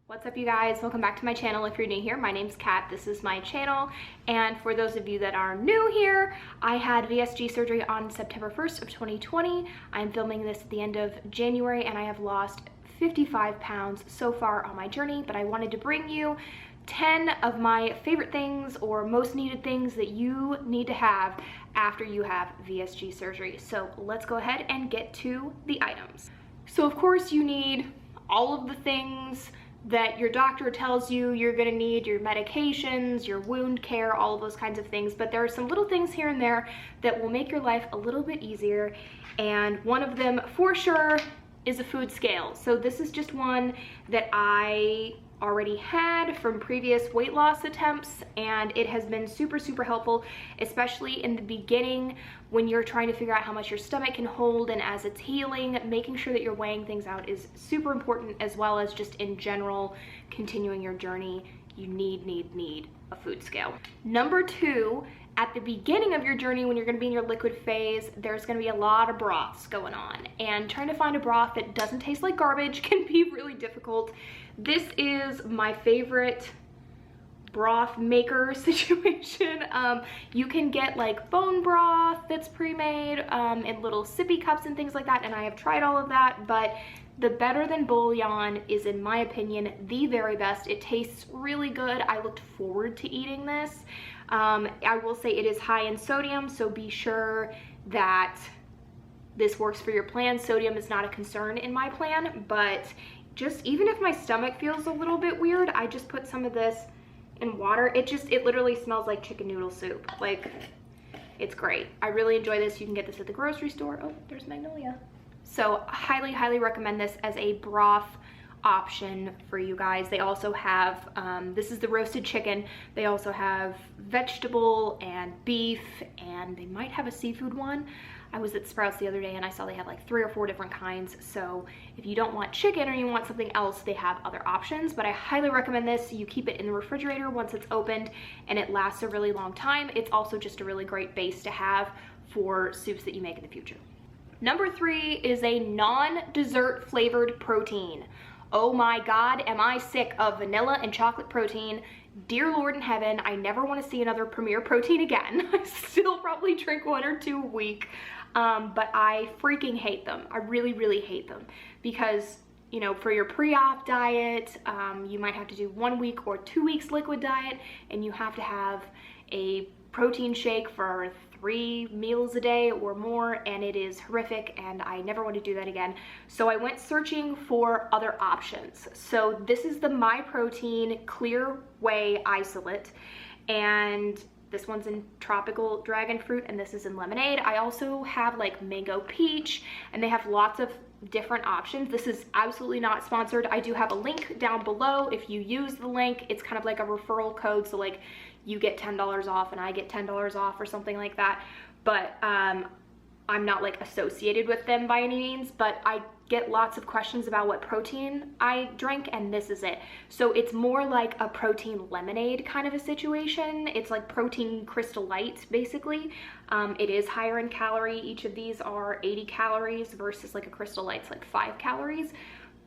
What's up, you guys? Welcome back to my channel. If you're new here, my name's Kat. This is my channel, and for those of you that are new here, I had VSG surgery on September 1st of 2020. I'm filming this at the end of January, and I have lost 55 pounds so far on my journey, but I wanted to bring you 10 of my favorite things or most needed things that you need to have after you have VSG surgery. So let's go ahead and get to the items. So of course you need all of the things that your doctor tells you you're gonna need, your medications, your wound care, all of those kinds of things, but there are some little things here and there that will make your life a little bit easier, and one of them for sure is a food scale. So this is just one that I already had from previous weight loss attempts, and it has been super helpful, especially in the beginning when you're trying to figure out how much your stomach can hold, and as it's healing, making sure that you're weighing things out is super important, as well as just in general continuing your journey. You need a food scale. Number two, at the beginning of your journey, when you're gonna be in your liquid phase, there's gonna be a lot of broths going on, and trying to find a broth that doesn't taste like garbage can be really difficult. This is my favorite broth maker situation. You can get like bone broth that's pre-made in little sippy cups and things like that, and I have tried all of that, but the Better Than Bouillon is, in my opinion, the very best. It tastes really good. I looked forward to eating this. I will say it is high in sodium, so be sure that this works for your plan. Sodium is not a concern in my plan, but just even if my stomach feels a little bit weird, I just put some of this in water. It literally smells like chicken noodle soup. Like, it's great. I really enjoy this. You can get this at the grocery store. Oh, there's Magnolia. So highly recommend this as a broth option for you guys. They also have, this is the roasted chicken. They also have vegetable and beef, and they might have a seafood one. I was at Sprouts the other day and I saw they had like 3 or 4 different kinds. So if you don't want chicken or you want something else, they have other options, but I highly recommend this. You keep it in the refrigerator once it's opened, and it lasts a really long time. It's also just a really great base to have for soups that you make in the future. Number 3 is a non-dessert flavored protein. Oh my God, am I sick of vanilla and chocolate protein. Dear Lord in heaven, I never want to see another Premier protein again. I still probably drink 1 or 2 a week, but I freaking hate them. I really hate them because, you know, for your pre-op diet, you might have to do 1 week or 2 weeks liquid diet, and you have to have a protein shake for 3 meals a day or more, and it is horrific, and I never want to do that again. So I went searching for other options. So this is the MyProtein Clear Whey Isolate, and this one's in tropical dragon fruit, and this is in lemonade. I also have like mango peach, and they have lots of different options. This is absolutely not sponsored. I do have a link down below. If you use the link, it's kind of like a referral code, so like you get $10 off and I get $10 off or something like that. But I'm not like associated with them by any means, but I get lots of questions about what protein I drink, and this is it. So it's more like a protein lemonade kind of a situation. It's like protein Crystal Light, basically. It is higher in calorie. Each of these are 80 calories versus like a Crystal Light's like 5 calories,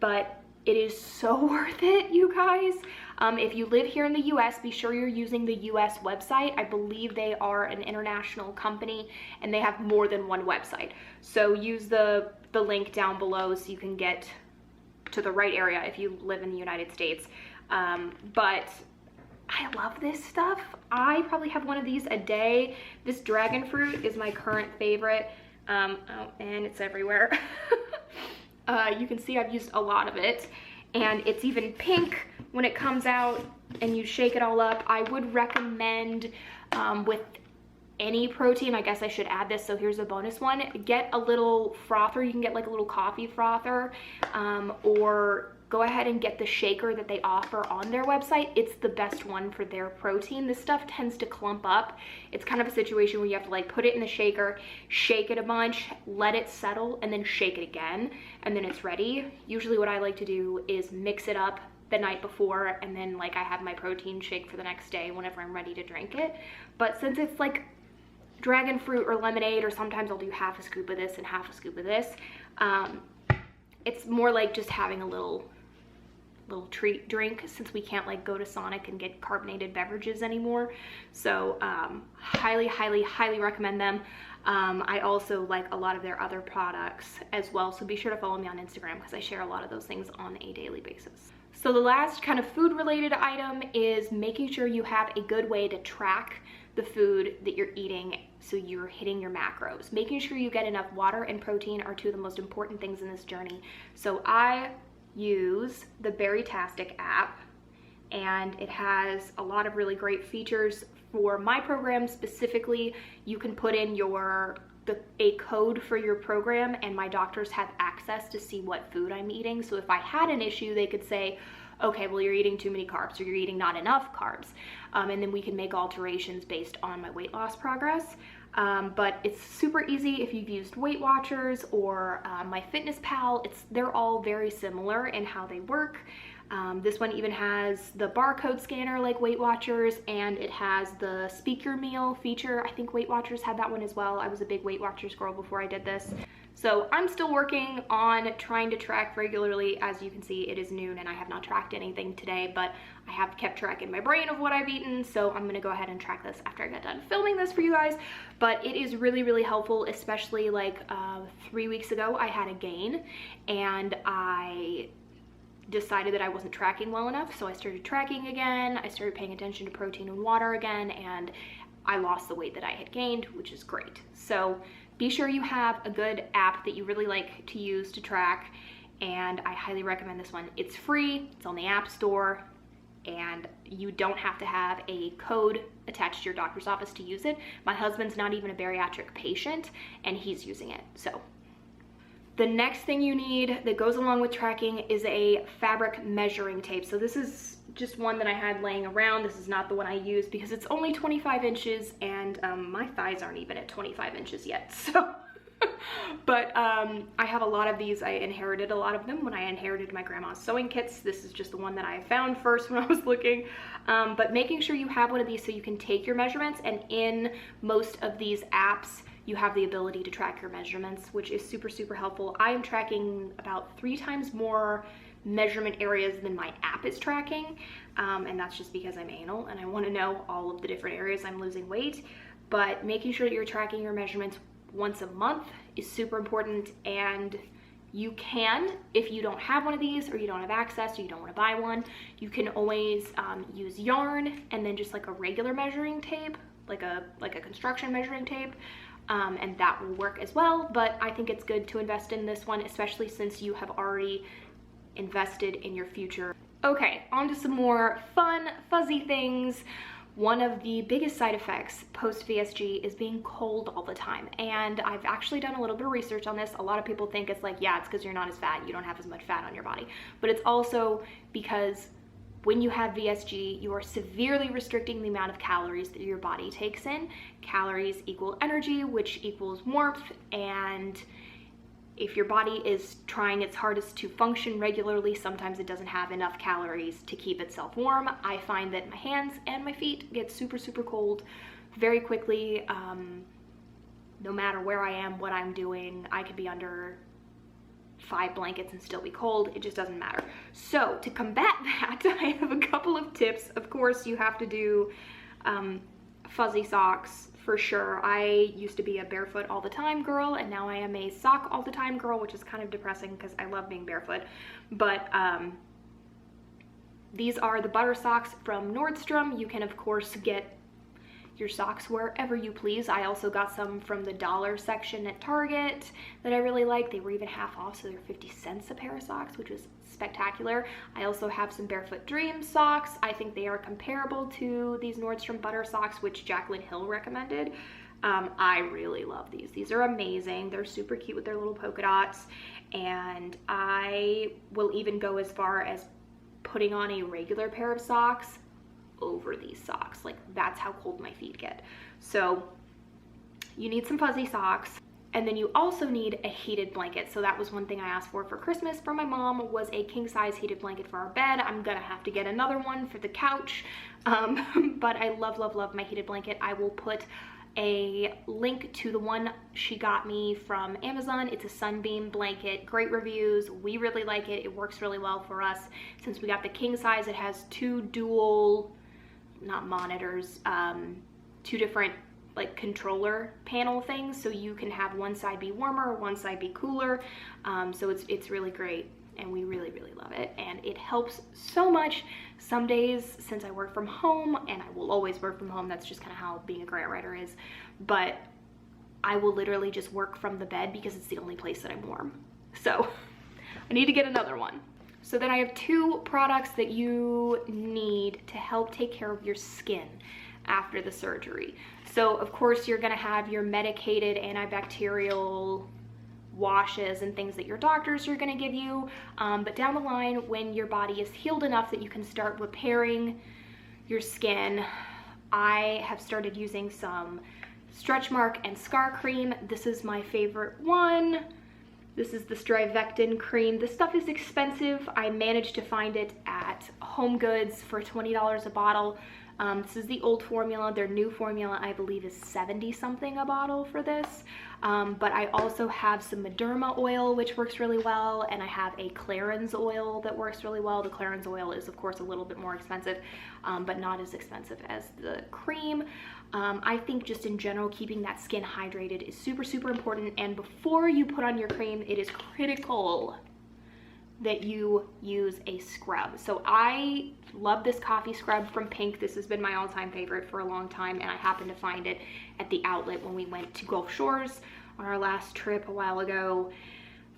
but it is so worth it, you guys. If you live here in the US, be sure you're using the US website. I believe they are an international company, and they have more than one website. So use the link down below so you can get to the right area if you live in the United States. But I love this stuff. I probably have one of these a day. This dragon fruit is my current favorite. Oh, and it's everywhere. You can see I've used a lot of it, and it's even pink when it comes out, and you shake it all up. I would recommend with any protein, I guess I should add this, so here's a bonus one, get a little frother. You can get like a little coffee frother, or go ahead and get the shaker that they offer on their website. It's the best one for their protein. This stuff tends to clump up. It's kind of a situation where you have to like put it in the shaker, shake it a bunch, let it settle, and then shake it again, and then it's ready. Usually what I like to do is mix it up the night before, and then like I have my protein shake for the next day whenever I'm ready to drink it. But since it's like dragon fruit or lemonade, or sometimes I'll do half a scoop of this and half a scoop of this, it's more like just having a little little treat drink since we can't like go to Sonic and get carbonated beverages anymore. So highly, highly, highly recommend them. I also like a lot of their other products as well, so be sure to follow me on Instagram because I share a lot of those things on a daily basis. So the last kind of food related item is making sure you have a good way to track the food that you're eating so you're hitting your macros. Making sure you get enough water and protein are two of the most important things in this journey. So I use the Berrytastic app, and it has a lot of really great features for my program specifically. You can put in a code for your program, and my doctors have access to see what food I'm eating. So if I had an issue, they could say, okay, well, you're eating too many carbs or you're eating not enough carbs. And then we can make alterations based on my weight loss progress. But it's super easy if you've used Weight Watchers or MyFitnessPal. They're all very similar in how they work. This one even has the barcode scanner like Weight Watchers, and it has the speak your meal feature. I think Weight Watchers had that one as well. I was a big Weight Watchers girl before I did this. So I'm still working on trying to track regularly. As you can see, it is noon and I have not tracked anything today, but I have kept track in my brain of what I've eaten. So I'm gonna go ahead and track this after I get done filming this for you guys. But it is really, really helpful, especially like 3 weeks ago, I had a gain and I decided that I wasn't tracking well enough. So I started tracking again. I started paying attention to protein and water again, and I lost the weight that I had gained, which is great. So be sure you have a good app that you really like to use to track, and I highly recommend this one. It's free, it's on the App Store, and you don't have to have a code attached to your doctor's office to use it. My husband's not even a bariatric patient, and he's using it, so. The next thing you need that goes along with tracking is a fabric measuring tape. So this is just one that I had laying around. This is not the one I use because it's only 25 inches and my thighs aren't even at 25 inches yet. So, but I have a lot of these. I inherited a lot of them when I inherited my grandma's sewing kits. This is just the one that I found first when I was looking. But making sure you have one of these so you can take your measurements, and in most of these apps, you have the ability to track your measurements, which is super, super helpful. I am tracking about 3 times more measurement areas than my app is tracking. And that's just because I'm anal and I want to know all of the different areas I'm losing weight. But making sure that you're tracking your measurements once a month is super important. And you can, if you don't have one of these or you don't have access or you don't want to buy one, you can always use yarn and then just like a regular measuring tape, like a construction measuring tape. And that will work as well, but I think it's good to invest in this one, especially since you have already invested in your future. Okay, on to some more fun, fuzzy things. One of the biggest side effects post VSG is being cold all the time, and I've actually done a little bit of research on this. A lot of people think it's like, yeah, it's because you're not as fat, you don't have as much fat on your body, but it's also because when you have VSG, you are severely restricting the amount of calories that your body takes in. Calories equal energy, which equals warmth, and if your body is trying its hardest to function regularly, sometimes it doesn't have enough calories to keep itself warm. I find that my hands and my feet get super, super cold very quickly. No matter where I am, what I'm doing, I could be under 5 blankets and still be cold. It just doesn't matter. So to combat that, I have a couple of tips. Of course, you have to do fuzzy socks for sure. I used to be a barefoot all the time girl, and now I am a sock all the time girl, which is kind of depressing because I love being barefoot. But these are the butter socks from Nordstrom. You can of course get your socks wherever you please. I also got some from the dollar section at Target that I really like. They were even half off, so they're 50 cents a pair of socks, which was spectacular. I also have some Barefoot Dreams socks. I think they are comparable to these Nordstrom butter socks, which Jaclyn Hill recommended. I really love these. These are amazing. They're super cute with their little polka dots, and I will even go as far as putting on a regular pair of socks over these socks. Like, that's how cold my feet get. So you need some fuzzy socks, and then you also need a heated blanket. So that was one thing I asked for Christmas from my mom, was a king size heated blanket for our bed. I'm gonna have to get another one for the couch, but I love, love, love my heated blanket. I will put a link to the one she got me from Amazon. It's a sunbeam blanket, great reviews. We really like it. It works really well for us. Since we got the king size, it has two dual, not monitors, two different like controller panel things, so you can have one side be warmer, one side be cooler. So it's really great, and we really love it, and it helps so much. Some days, since I work from home, and I will always work from home, that's just kind of how being a grant writer is, but I will literally just work from the bed because it's the only place that I'm warm. So I need to get another one. So then I have two products that you need to help take care of your skin after the surgery. So of course you're gonna have your medicated antibacterial washes and things that your doctors are gonna give you, but down the line, when your body is healed enough that you can start repairing your skin, I have started using some stretch mark and scar cream. This is my favorite one. This is the Strivectin cream. This stuff is expensive. I managed to find it at Home Goods for $20 a bottle. This is the old formula. Their new formula, I believe, is 70 something a bottle for this. But I also have some Mederma oil, which works really well, and I have a Clarins oil that works really well. The Clarins oil is, of course, a little bit more expensive, but not as expensive as the cream. I think just in general, keeping that skin hydrated is super important, and before you put on your cream, it is critical that you use a scrub. So I love this coffee scrub from Pink. This has been my all-time favorite for a long time, and I happened to find it at the outlet when we went to Gulf Shores on our last trip a while ago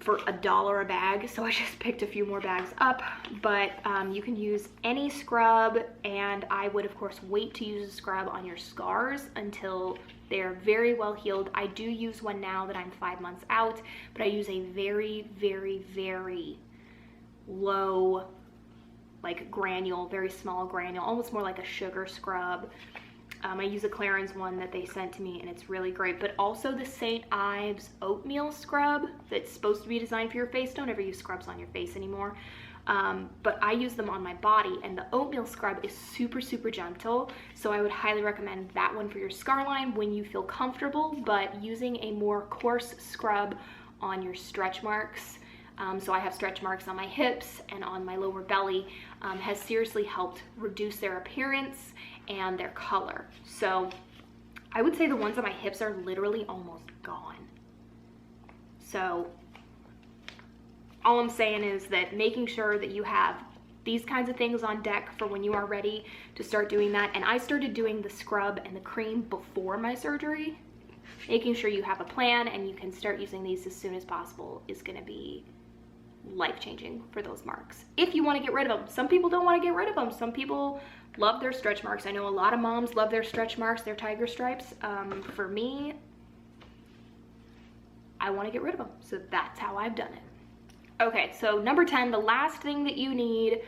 for $1 a bag. So I just picked a few more bags up, but you can use any scrub, and I would of course wait to use a scrub on your scars until they're very well healed. I do use one now that I'm 5 months out, but I use a very low, like granule, very small granule, almost more like a sugar scrub. I use a Clarins one that they sent to me, and it's really great. But also the St. Ives oatmeal scrub that's supposed to be designed for your face. Don't ever use scrubs on your face anymore. But I use them on my body, and the oatmeal scrub is super gentle. So I would highly recommend that one for your scar line when you feel comfortable, but using a more coarse scrub on your stretch marks. So I have stretch marks on my hips and on my lower belly, has seriously helped reduce their appearance and their color. So I would say the ones on my hips are literally almost gone. So all I'm saying is that making sure that you have these kinds of things on deck for when you are ready to start doing that. And I started doing the scrub and the cream before my surgery. Making sure you have a plan and you can start using these as soon as possible is gonna be life-changing for those marks. If you want to get rid of them. Some people don't want to get rid of them. Some people love their stretch marks. I know a lot of moms love their stretch marks, their tiger stripes. For me, I want to get rid of them. So that's how I've done it. Okay, so number 10, the last thing that you need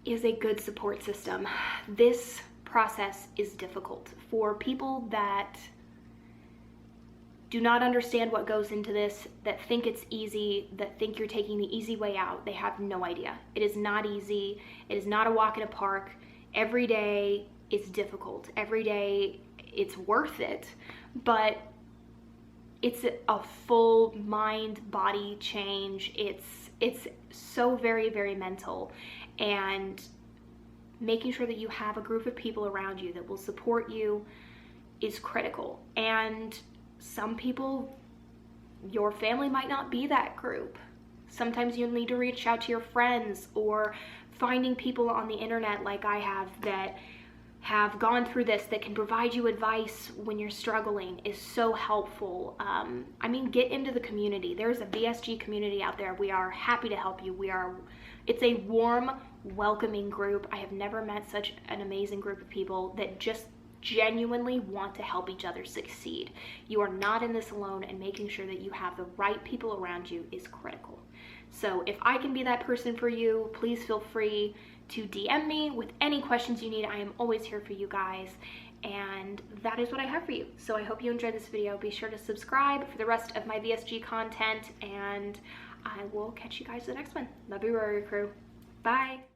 is a good support system. This process is difficult for people that do not understand what goes into this, that think it's easy, that think you're taking the easy way out. They have no idea. It is not easy. It is not a walk in a park. Every day is difficult. Every day it's worth it, but it's a full mind body change. It's so very mental, and making sure that you have a group of people around you that will support you is critical. And some people, your family might not be that group. Sometimes you'll need to reach out to your friends, or finding people on the internet like I have that have gone through this that can provide you advice when you're struggling is so helpful. I mean, get into the community. There's a VSG community out there. We are happy to help you. It's a warm, welcoming group. I have never met such an amazing group of people that just genuinely want to help each other succeed. You are not in this alone, and making sure that you have the right people around you is critical. So if I can be that person for you, please feel free to DM me with any questions you need. I am always here for you guys, and that is what I have for you. So I hope you enjoyed this video. Be sure to subscribe for the rest of my VSG content, and I will catch you guys in the next one. Love you, Warrior Crew. Bye.